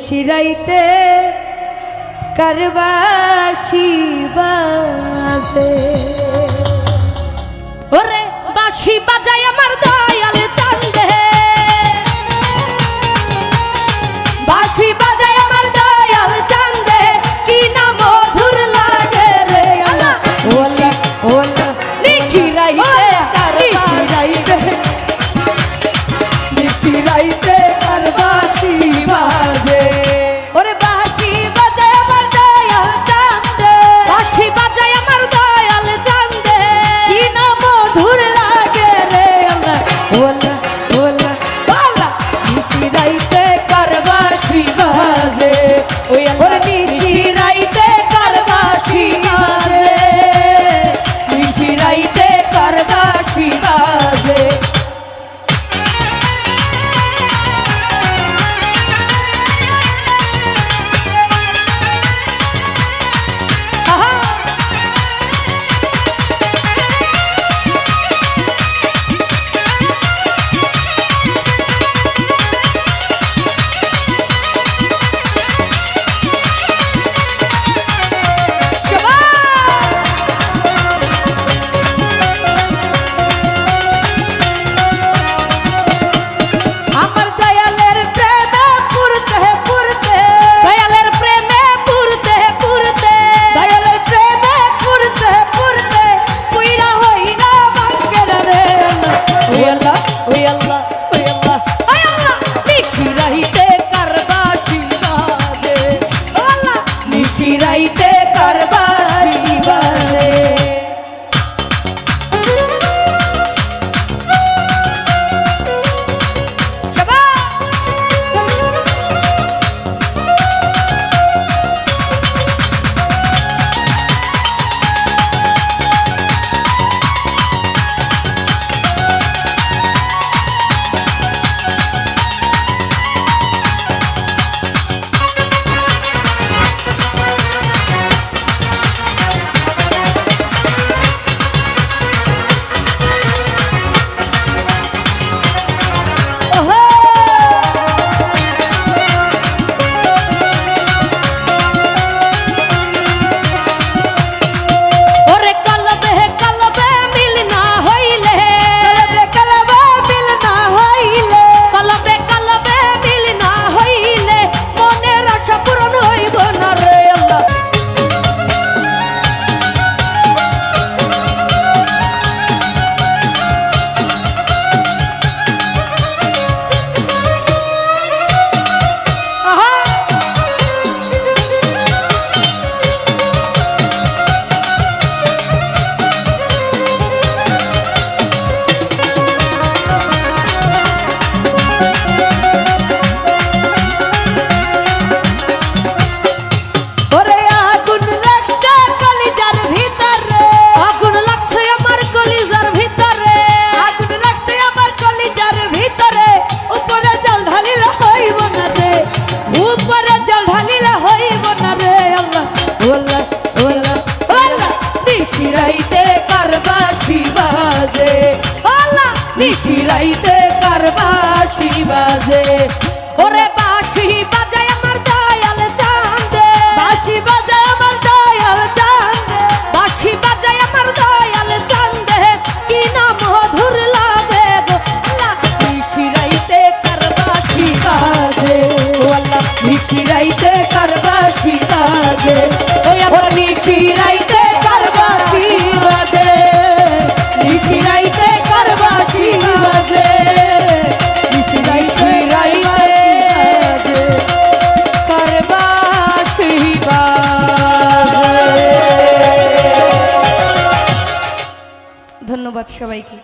নিশিরাইতে কারবাসি বাজে ওরে বাঁশি বাজায় আমার দয়াল চান্দে বাঁশি বাজায় আমার দয়াল চান্দে কি না মধুর লাগে রে আল্লাহ ওলা ওলা নিশিরাইতে নিশিরাইতে নিশিরাইতে কারবাসি বাজে ওরে বাঁশি বাজায় আমার দয়াল চান্দে বাঁশি বাজায় আমার দয়াল চান্দে কি না মধুর লাগে রে আল্লাহ ওলা ওলা ওলা নিশিরাইতে কারবাসি বাজে ওই ওরে নিশিরাইতে কারবাসি বাজে নিশিরাইতে কারবাসি বাজে নিশিরাইতে কারবাসি বাজে নিশিরাইতে কারবাসি বাজে ওরে বাঁশি বাজায় আমার দয়াল চান্দে বাঁশি বাজায় আমার দয়াল চান্দে বাঁশি বাজায় আমার দয়াল চান্দে কি না মধুর লাগে গো আল্লাহ নিশিরাইতে কারবাসি বাজে আল্লাহ নিশিরাইতে কারবাসি বাজে ওরে নিশিরাইতে কারবাসি বাজে নিশিরাইতে কারবাসি বাজে নিশিরাইতে কারবাসি বাজে। ধন্যবাদ সবাইকে।